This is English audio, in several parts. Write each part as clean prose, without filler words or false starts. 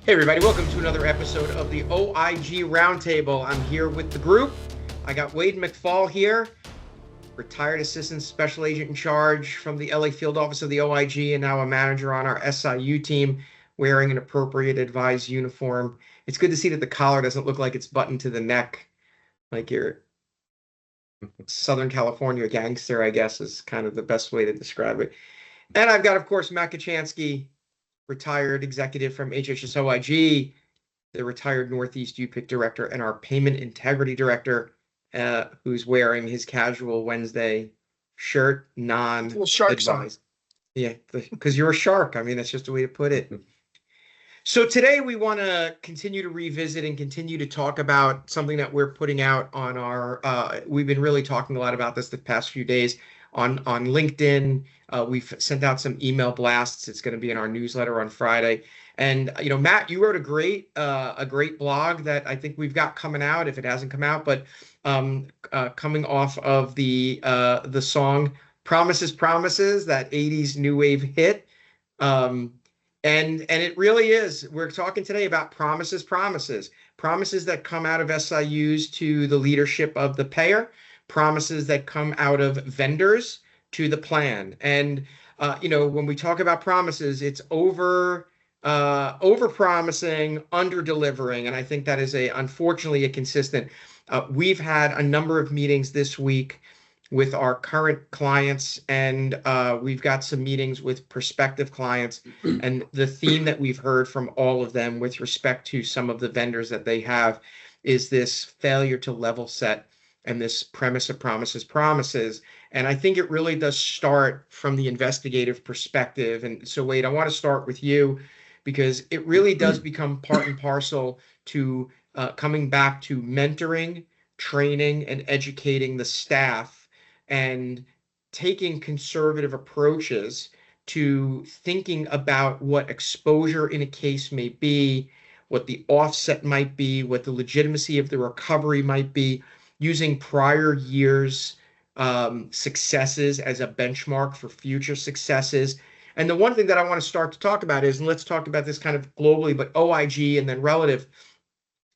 Hey everybody, welcome to another episode of the OIG Roundtable. I'm here with the group. I got Wade McFall here, retired assistant special agent in charge from the LA field office of the OIG and now a manager on our SIU team wearing an appropriate advised uniform. It's good to see that the collar doesn't look like it's buttoned to the neck, like your Southern California gangster, I guess is kind of the best way to describe it. And I've got, of course, Matt Kachansky, retired executive from HHS OIG, the retired Northeast UPIC director, and our payment integrity director, who's wearing his casual Wednesday shirt, Little shark song. non-advised. Yeah, because you're a shark. I mean, that's just a way to put it. So today we want to continue to revisit and continue to talk about something that we're putting out on our, we've been really talking a lot about this the past few days on LinkedIn. We've sent out some email blasts. It's going to be in our newsletter on Friday. And, you know, Matt, you wrote a great blog that I think we've got coming out, if it hasn't come out, but coming off of the song Promises, Promises, that 80s new wave hit. And it really is. We're talking today about promises that come out of SIUs to the leadership of the payer, promises that come out of vendors to the plan. And you know, when we talk about promises, it's over promising, under delivering, and I think that is unfortunately a consistent. We've had a number of meetings this week with our current clients, and we've got some meetings with prospective clients. And the theme that we've heard from all of them with respect to some of the vendors that they have is this failure to level set and this premise of promises. And I think it really does start from the investigative perspective. And so, Wade, I want to start with you because it really does become part and parcel to coming back to mentoring, training, and educating the staff and taking conservative approaches to thinking about what exposure in a case may be, what the offset might be, what the legitimacy of the recovery might be, using prior years' successes as a benchmark for future successes. And the one thing that I want to start to talk about is, and let's talk about this kind of globally, but OIG and then relative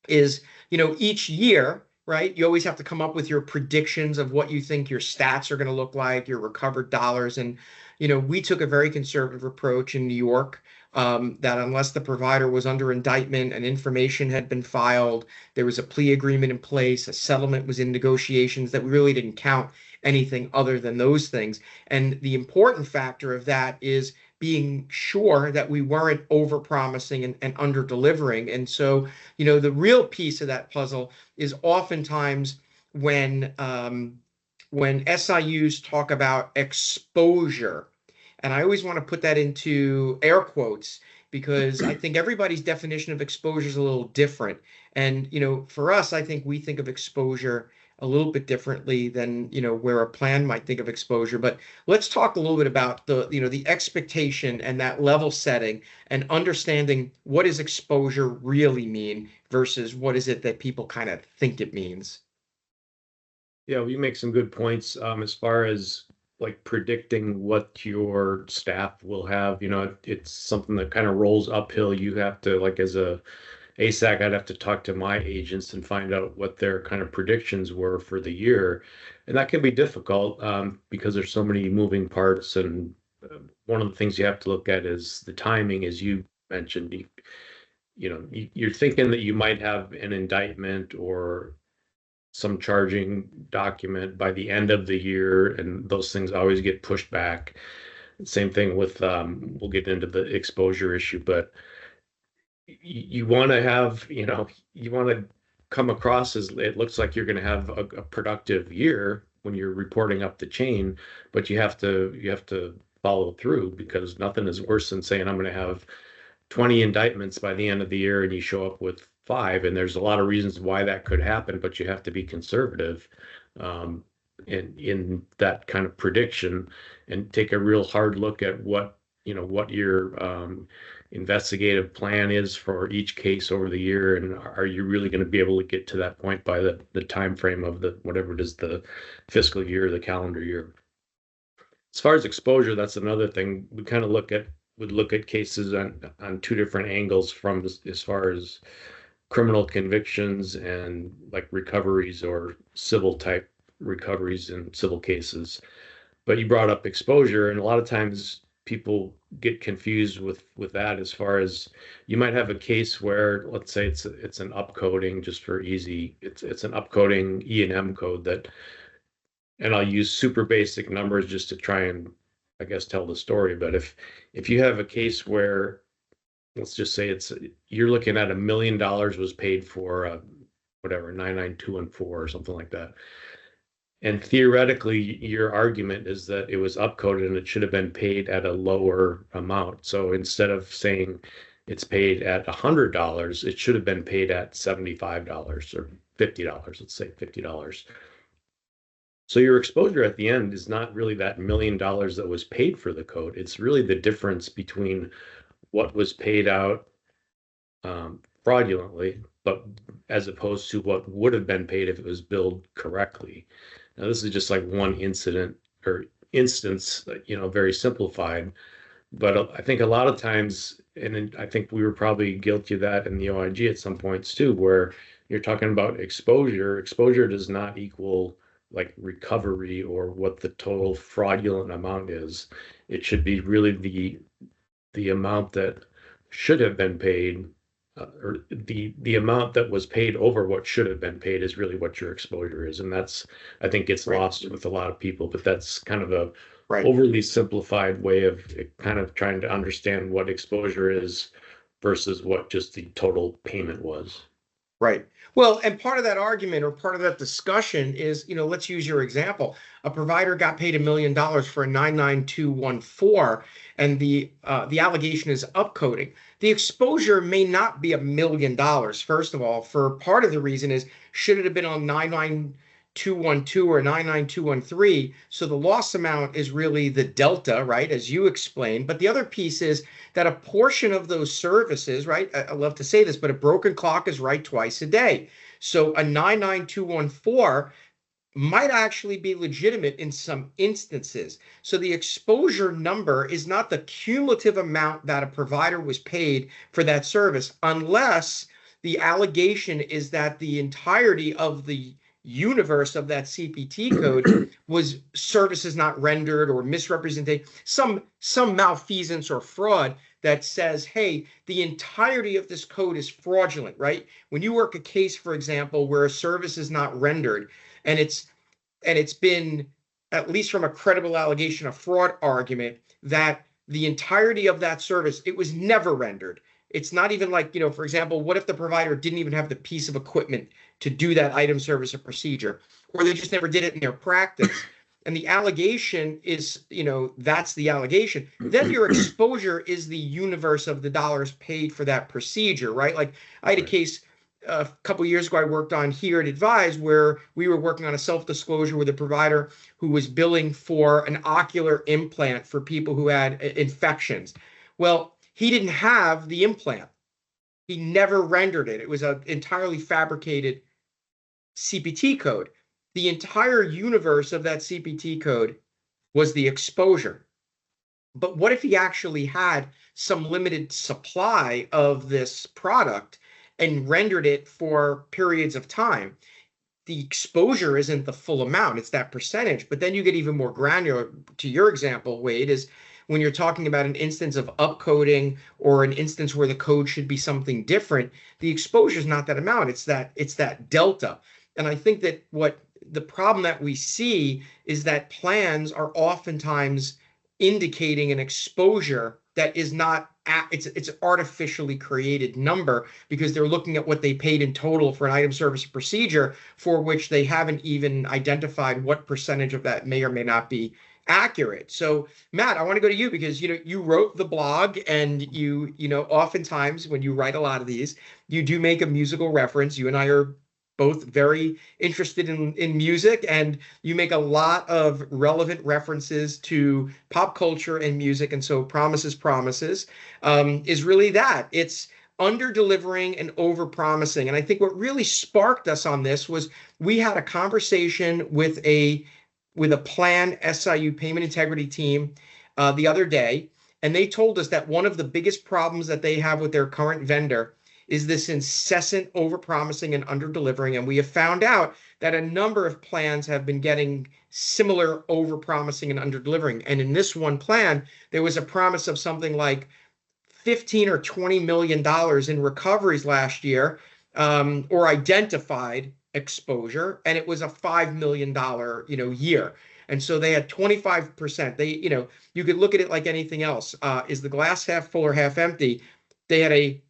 is, you know, each year, right? You always have to come up with your predictions of what you think your stats are going to look like, your recovered dollars. And, you know, we took a very conservative approach in New York that unless the provider was under indictment and information had been filed, there was a plea agreement in place, a settlement was in negotiations, that we really didn't count anything other than those things. And the important factor of that is being sure that we weren't over-promising and under-delivering. And so, you know, the real piece of that puzzle is oftentimes when SIUs talk about exposure, and I always want to put that into air quotes because I think everybody's definition of exposure is a little different. And, you know, for us, I think we think of exposure a little bit differently than, you know, where a plan might think of exposure. But let's talk a little bit about the, you know, the expectation and that level setting and understanding what does exposure really mean versus what is it that people kind of think it means. Yeah, you make some good points as far as like predicting what your staff will have. You know, it's something that kind of rolls uphill. You have to, like, as a ASAC, I'd have to talk to my agents and find out what their kind of predictions were for the year. And that can be difficult because there's so many moving parts. And one of the things you have to look at is the timing, as you mentioned. You know, you're thinking that you might have an indictment or some charging document by the end of the year, and those things always get pushed back. Same thing with, we'll get into the exposure issue, but you want to have, you know, you want to come across as it looks like you're going to have a productive year when you're reporting up the chain, but you have to follow through, because nothing is worse than saying I'm going to have 20 indictments by the end of the year and you show up with 5. And there's a lot of reasons why that could happen, but you have to be conservative in that kind of prediction and take a real hard look at what your investigative plan is for each case over the year, and are you really going to be able to get to that point by the time frame of the whatever it is, the fiscal year, the calendar year. As far as exposure, that's another thing. We kind of look at would look at cases on two different angles from as far as criminal convictions and like recoveries or civil type recoveries in civil cases. But you brought up exposure, and a lot of times people get confused with that as far as you might have a case where, let's say it's an upcoding, just for easy, it's an upcoding E&M code that, and I'll use super basic numbers just to try and, I guess, tell the story. But if you have a case where, let's just say you're looking at $1 million was paid for whatever 99214 or something like that. And theoretically, your argument is that it was upcoded and it should have been paid at a lower amount. So instead of saying it's paid at $100, it should have been paid at $75 or $50. Let's say $50. So your exposure at the end is not really that $1 million that was paid for the code. It's really the difference between what was paid out fraudulently, but as opposed to what would have been paid if it was billed correctly. Now, this is just like one incident or instance, very simplified. But I think a lot of times, and I think we were probably guilty of that in the OIG at some points too, where you're talking about exposure. Exposure does not equal like recovery or what the total fraudulent amount is. It should be really the amount that should have been paid, or the amount that was paid over what should have been paid is really what your exposure is. And that's, I think, gets lost with a lot of people, but that's kind of a overly simplified way of kind of trying to understand what exposure is versus what just the total payment was. Right. Well, and part of that argument or part of that discussion is, let's use your example. A provider got paid $1 million for a 99214, and the allegation is upcoding. The exposure may not be $1 million. First of all, for part of the reason is, should it have been on 99212 or 99213? So the loss amount is really the delta, right, as you explained. But the other piece is that a portion of those services, right, I love to say this, but a broken clock is right twice a day. So a 99214 might actually be legitimate in some instances. So the exposure number is not the cumulative amount that a provider was paid for that service, unless the allegation is that the entirety of the universe of that CPT code was services not rendered or misrepresentation, some malfeasance or fraud that says, hey, the entirety of this code is fraudulent, right? When you work a case, for example, where a service is not rendered, and it's been, at least from a credible allegation, a fraud argument, that the entirety of that service, it was never rendered. It's not even like, for example, what if the provider didn't even have the piece of equipment to do that item, service, or procedure, or they just never did it in their practice? And the allegation is, that's the allegation. Then your exposure is the universe of the dollars paid for that procedure, right? Like I had a case a couple of years ago I worked on here at Advise, where we were working on a self-disclosure with a provider who was billing for an ocular implant for people who had infections. Well, he didn't have the implant. He never rendered it. It was an entirely fabricated CPT code. The entire universe of that CPT code was the exposure. But what if he actually had some limited supply of this product and rendered it for periods of time? The exposure isn't the full amount, it's that percentage. But then you get even more granular. To your example, Wade, is when you're talking about an instance of upcoding or an instance where the code should be something different, the exposure is not that amount, it's that delta. And I think that what the problem that we see is that plans are oftentimes indicating an exposure that is not, it's artificially created number, because they're looking at what they paid in total for an item, service, or procedure, for which they haven't even identified what percentage of that may or may not be accurate. So Matt, I want to go to you, because you wrote the blog, and you oftentimes when you write a lot of these, you do make a musical reference. You and I are both very interested in music, and you make a lot of relevant references to pop culture and music. And so Promises is really that. It's under delivering and over promising. And I think what really sparked us on this was we had a conversation with a plan SIU payment integrity team the other day. And they told us that one of the biggest problems that they have with their current vendor is this incessant overpromising and underdelivering. And we have found out that a number of plans have been getting similar overpromising and underdelivering. And in this one plan, there was a promise of something like 15 or 20 million dollars in recoveries last year, or identified exposure, and it was a $5 million year. And so they had 25%. You could look at it like anything else. Is the glass half full or half empty? They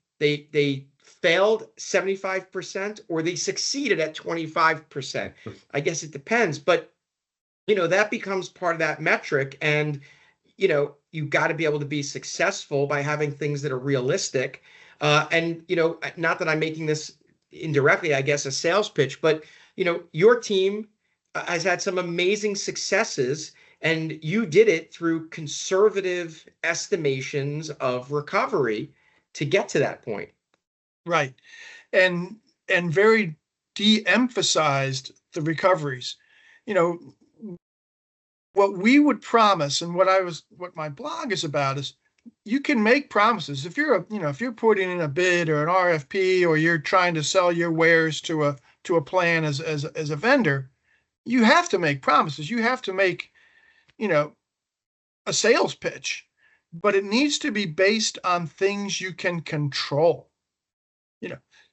failed 75%, or they succeeded at 25%. I guess it depends, but that becomes part of that metric. And you got to be able to be successful by having things that are realistic. And not that I'm making this indirectly, I guess, a sales pitch, but your team has had some amazing successes, and you did it through conservative estimations of recovery to get to that point. Right. And very de-emphasized the recoveries. What we would promise, and what my blog is about, is you can make promises. If you're putting in a bid or an RFP, or you're trying to sell your wares to a plan as a vendor, you have to make promises. You have to make, a sales pitch, but it needs to be based on things you can control.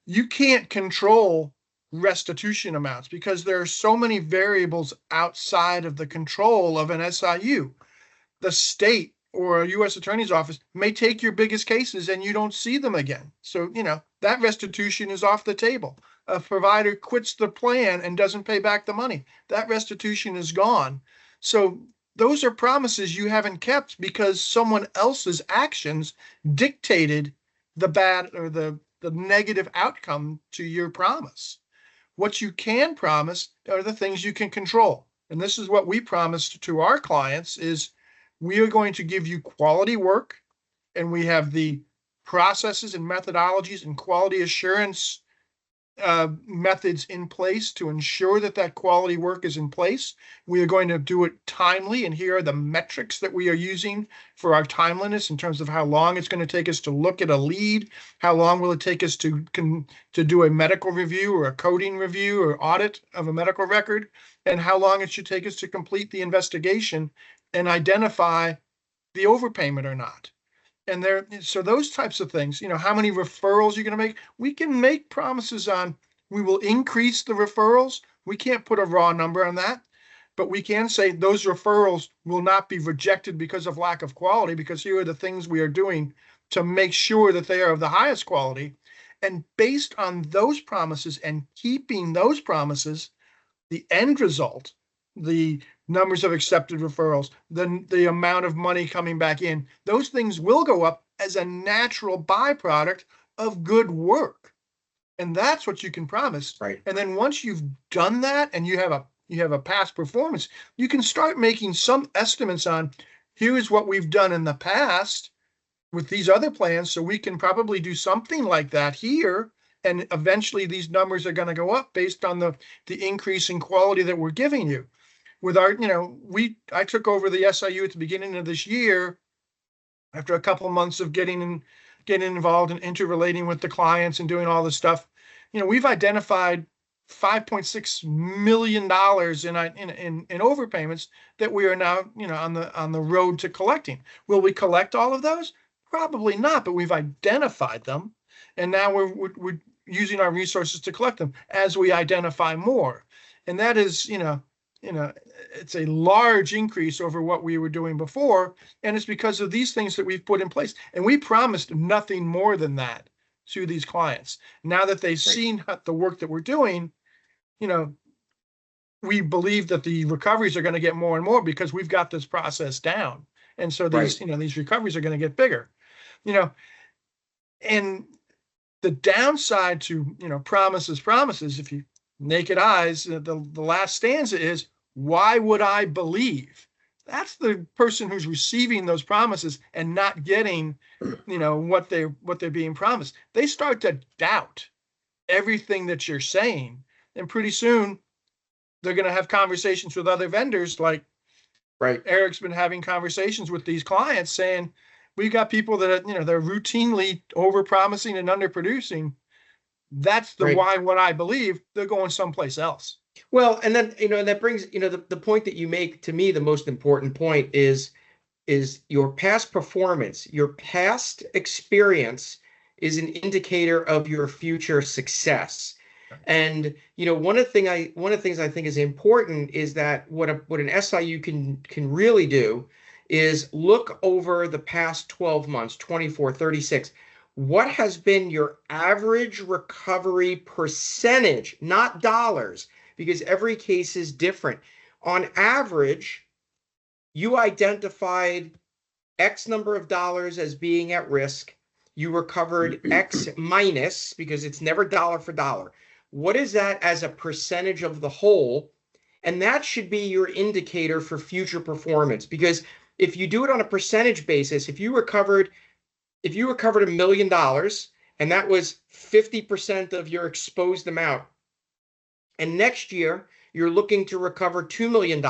You can't control restitution amounts because there are so many variables outside of the control of an SIU. The state or a U.S. Attorney's Office may take your biggest cases and you don't see them again. So, that restitution is off the table. A provider quits the plan and doesn't pay back the money. That restitution is gone. So those are promises you haven't kept because someone else's actions dictated the bad or the negative outcome to your promise. What you can promise are the things you can control. And this is what we promised to our clients is we are going to give you quality work, and we have the processes and methodologies and quality assurance methods in place to ensure that quality work is in place. We are going to do it timely, and here are the metrics that we are using for our timeliness in terms of how long it's going to take us to look at a lead, how long will it take us to do a medical review or a coding review or audit of a medical record, and how long it should take us to complete the investigation and identify the overpayment or not. And so those types of things, how many referrals you're going to make, we can make promises on, we will increase the referrals. We can't put a raw number on that, but we can say those referrals will not be rejected because of lack of quality, because here are the things we are doing to make sure that they are of the highest quality. And based on those promises and keeping those promises, the end result, the numbers of accepted referrals, the amount of money coming back in, those things will go up as a natural byproduct of good work. And that's what you can promise. Right. And then once you've done that and you have a past performance, you can start making some estimates on, here's what we've done in the past with these other plans, so we can probably do something like that here. And eventually these numbers are going to go up based on the increase in quality that we're giving you. With our, I took over the SIU at the beginning of this year after a couple of months of getting involved and interrelating with the clients and doing all this stuff. We've identified $5.6 million in overpayments that we are now, on the road to collecting. Will we collect all of those? Probably not, but we've identified them, and now we're using our resources to collect them as we identify more. And that is, it's a large increase over what we were doing before. And it's because of these things that we've put in place. And we promised nothing more than that to these clients. Now that they've seen the work that we're doing, we believe that the recoveries are going to get more and more because we've got this process down. And so these, these recoveries are going to get bigger, and the downside to, promises, if you naked eyes, the last stanza is, why would I believe? That's the person who's receiving those promises and not getting, what they're being promised. They start to doubt everything that you're saying. And pretty soon they're going to have conversations with other vendors. Like Eric's been having conversations with these clients saying, we got people that are, they're routinely over promising and underproducing. That's the Right. why, what I believe, they're going someplace else. Well, and then, that brings, the point that you make, to me, the most important point is your past performance, your past experience is an indicator of your future success. And one of the things I think is important is that what an SIU can really do is look over the past 12 months, 24, 36. What has been your average recovery percentage, not dollars, because every case is different. On average, you identified X number of dollars as being at risk. You recovered X minus, because it's never dollar for dollar. What is that as a percentage of the whole? And that should be your indicator for future performance. Because if you do it on a percentage basis, if you recovered $1 million and that was 50% of your exposed amount, and next year you're looking to recover $2 million,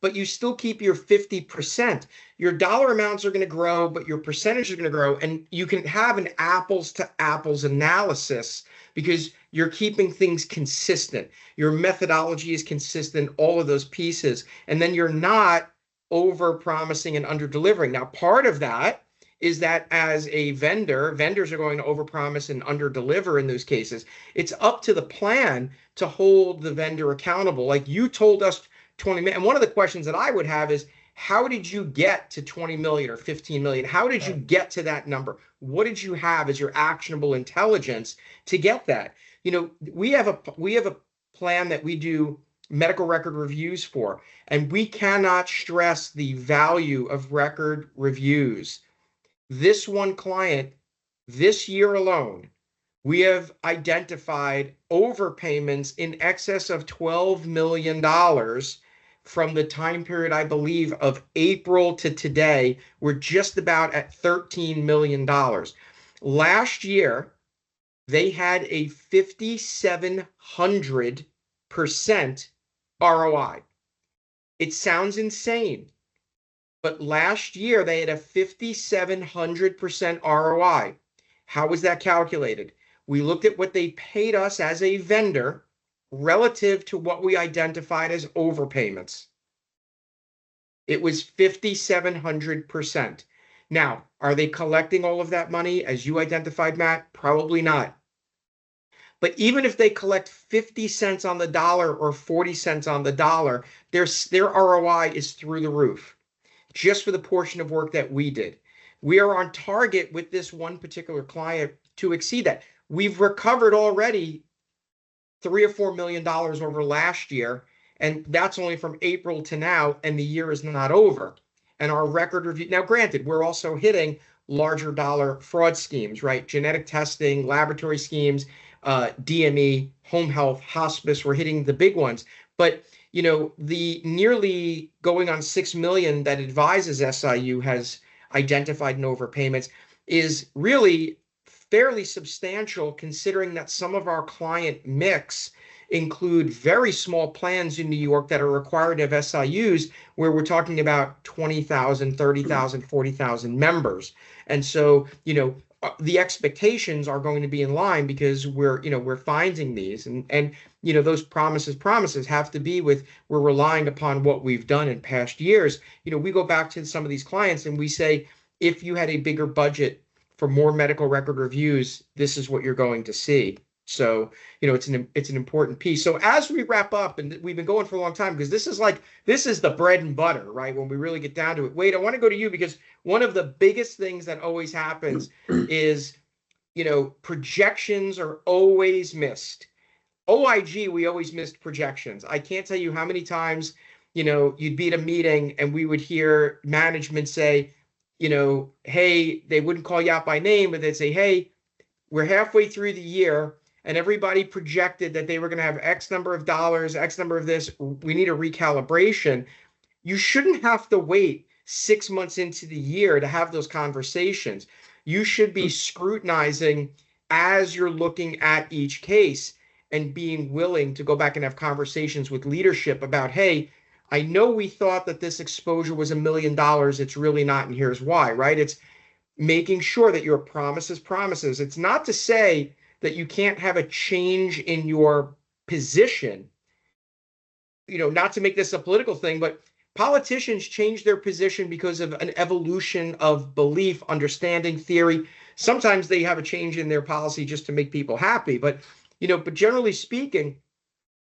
but you still keep your 50%. Your dollar amounts are going to grow, but your percentage is going to grow. And you can have an apples to apples analysis because you're keeping things consistent. Your methodology is consistent, all of those pieces. And then you're not over promising and under delivering. Now, part of that is that as a vendors are going to overpromise and underdeliver in those cases. It's up to the plan to hold the vendor accountable. Like you told us 20 million. And one of the questions that I would have is, how did you get to 20 million or 15 million? How did you get to that number? What did you have as your actionable intelligence to get that? We have a plan that we do medical record reviews for, and we cannot stress the value of record reviews. This one client, this year alone, we have identified overpayments in excess of $12 million from the time period, I believe, of April to today. We're just about at $13 million. Last year, they had a 5,700% ROI. It sounds insane, but last year they had a 5,700% ROI. How was that calculated? We looked at what they paid us as a vendor relative to what we identified as overpayments. It was 5,700%. Now, are they collecting all of that money as you identified, Matt? Probably not. But even if they collect 50 cents on the dollar or 40 cents on the dollar, their ROI is through the roof, just for the portion of work that we did. We are on target with this one particular client to exceed that. We've recovered already $3 or $4 million over last year, and that's only from April to now, and the year is not over. And our record review, now granted, we're also hitting larger dollar fraud schemes, right? Genetic testing, laboratory schemes, DME, home health, hospice, we're hitting the big ones. But the nearly going on 6 million that Advises SIU has identified in overpayments is really fairly substantial, considering that some of our client mix include very small plans in New York that are required to have SIUs, where we're talking about 20,000, 30,000, 40,000 members. And so, the expectations are going to be in line because we're finding these, and those promises have to be with, we're relying upon what we've done in past years. We go back to some of these clients and we say, if you had a bigger budget for more medical record reviews, this is what you're going to see. So, it's an important piece. So as we wrap up, and we've been going for a long time, because this is the bread and butter, right? When we really get down to it. Wade, I want to go to you, because one of the biggest things that always happens is, projections are always missed. OIG, we always missed projections. I can't tell you how many times, you'd be at a meeting and we would hear management say, hey, they wouldn't call you out by name, but they'd say, hey, we're halfway through the year and everybody projected that they were going to have X number of dollars, X number of this. We need a recalibration. You shouldn't have to wait 6 months into the year to have those conversations. You should be scrutinizing as you're looking at each case and being willing to go back and have conversations with leadership about, hey, I know we thought that this exposure was $1 million. It's really not, and here's why, right? making sure that your promises promises. It's not to say that you can't have a change in your position, not to make this a political thing, but politicians change their position because of an evolution of belief, understanding, theory. Sometimes they have a change in their policy just to make people happy, but generally speaking,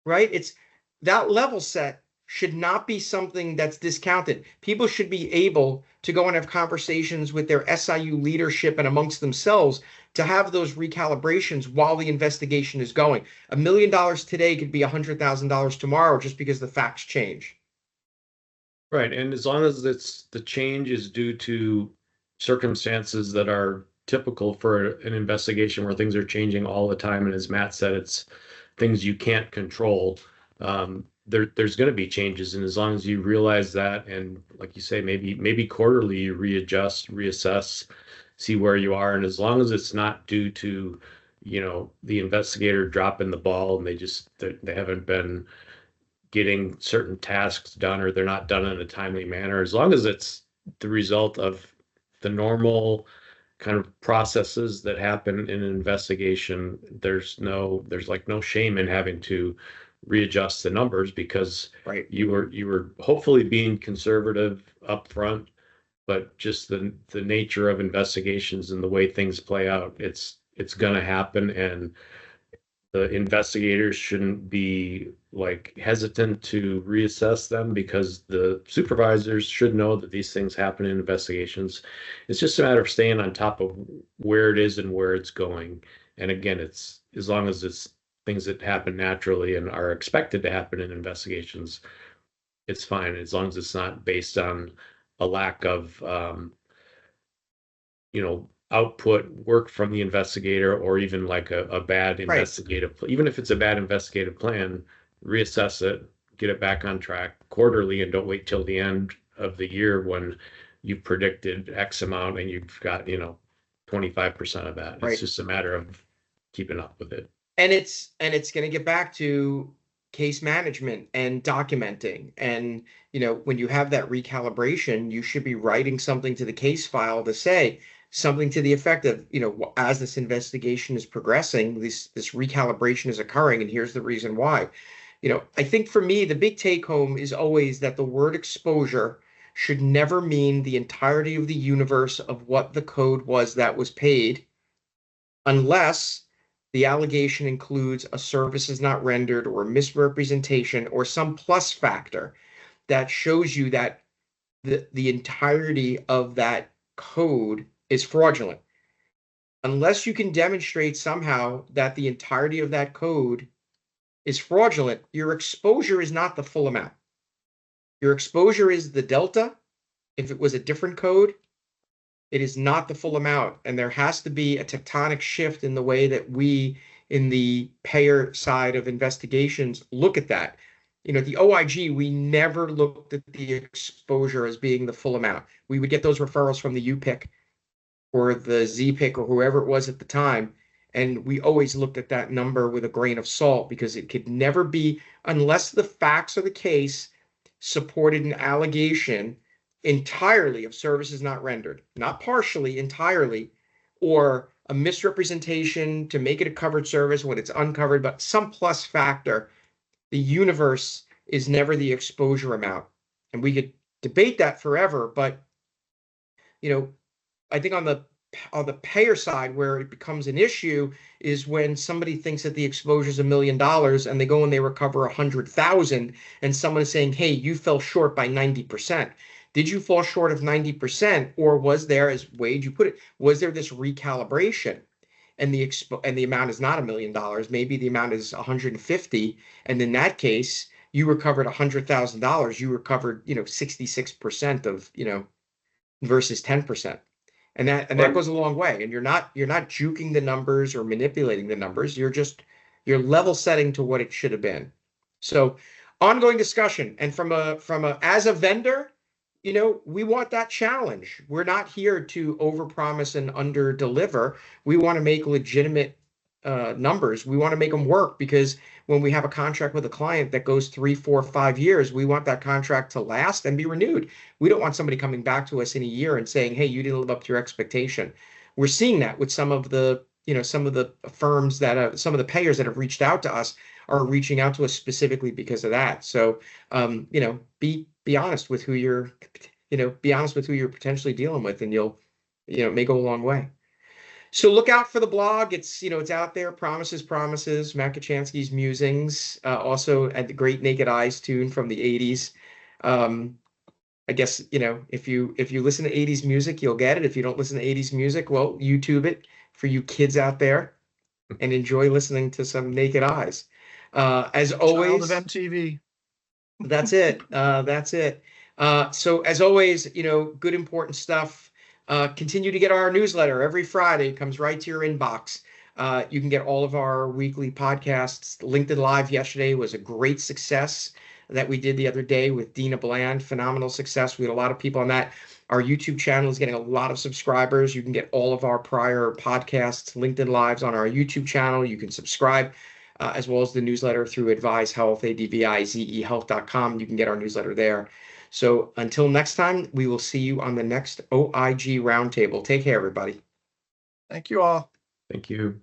right? It's that level set should not be something that's discounted. People should be able to go and have conversations with their SIU leadership and amongst themselves to have those recalibrations while the investigation is going. $1 million today could be $100,000 tomorrow just because the facts change. Right. And as long as the change is due to circumstances that are typical for an investigation where things are changing all the time, and as Matt said, it's things you can't control. There's going to be changes, and as long as you realize that, and like you say, maybe quarterly you readjust, reassess, see where you are, and as long as it's not due to the investigator dropping the ball and they haven't been getting certain tasks done, or they're not done in a timely manner, as long as it's the result of the normal kind of processes that happen in an investigation, there's like no shame in having to readjust the numbers, because Right. you were hopefully being conservative up front, but just the nature of investigations and the way things play out, it's going to happen. And the investigators shouldn't be like hesitant to reassess them, because the supervisors should know that these things happen in investigations. It's just a matter of staying on top of where it is and where it's going. And again, it's as long as it's things that happen naturally and are expected to happen in investigations, it's fine, as long as it's not based on a lack of output work from the investigator, or even like a bad Right. even if it's a bad investigative plan, reassess it, get it back on track quarterly, and don't wait till the end of the year when you've predicted X amount and you've got 25% of that. Right. It's just a matter of keeping up with it. And it's going to get back to case management and documenting. And when you have that recalibration, you should be writing something to the case file to say something to the effect of, as this investigation is progressing, this recalibration is occurring, and here's the reason why. I think for me, the big take home is always that the word exposure should never mean the entirety of the universe of what the code was that was paid, unless the allegation includes a service is not rendered or misrepresentation or some plus factor that shows you that the entirety of that code is fraudulent. Unless you can demonstrate somehow that the entirety of that code is fraudulent, your exposure is not the full amount. Your exposure is the delta. If it was a different code, it is not the full amount. And there has to be a tectonic shift in the way that we, in the payer side of investigations, look at that. The OIG, we never looked at the exposure as being the full amount. We would get those referrals from the UPIC or the ZPIC or whoever it was at the time. And we always looked at that number with a grain of salt, because it could never be, unless the facts of the case supported an allegation entirely of services not rendered, not partially, entirely, or a misrepresentation to make it a covered service when it's uncovered, but some plus factor. The universe is never the exposure amount. And we could debate that forever, but I think on the payer side, where it becomes an issue is when somebody thinks that the exposure is $1 million and they go and they recover 100,000, and someone is saying, hey, you fell short by 90%. Did you fall short of 90%, or was there, as Wade, you put it, was there this recalibration? And the amount is not $1 million. Maybe the amount is 150, and in that case, you recovered $100,000. You recovered 66% of versus 10%. And that goes a long way. And you're not juking the numbers or manipulating the numbers. You're level setting to what it should have been. So ongoing discussion. And as a vendor, we want that challenge. We're not here to overpromise and underdeliver. We want to make legitimate numbers. We want to make them work, because when we have a contract with a client that goes 3, 4, 5 years, we want that contract to last and be renewed. We don't want somebody coming back to us in a year and saying, "Hey, you didn't live up to your expectation." We're seeing that with some of the, some of the firms that some of the payers that have reached out to us are reaching out to us specifically because of that. So, be honest with who you're, be honest with who you're potentially dealing with, and you'll, it may go a long way. So look out for the blog. It's out there. Promises, Matt Kachansky's musings. Also at the great Naked Eyes tune from the 80s. I guess, if you listen to 80s music, you'll get it. If you don't listen to 80s music, well, YouTube it for you kids out there and enjoy listening to some Naked Eyes. As always, Child of MTV. That's it. That's it. So as always, good important stuff. Continue to get our newsletter every Friday. It comes right to your inbox. You can get all of our weekly podcasts. LinkedIn Live yesterday was a great success that we did the other day with Dina Bland. Phenomenal success. We had a lot of people on that. Our YouTube channel is getting a lot of subscribers. You can get all of our prior podcasts, LinkedIn Lives on our YouTube channel. You can subscribe. As well as the newsletter through Advise Health, ADVIZE health.com. You can get our newsletter there. So until next time, we will see you on the next OIG Roundtable. Take care, everybody. Thank you all. Thank you.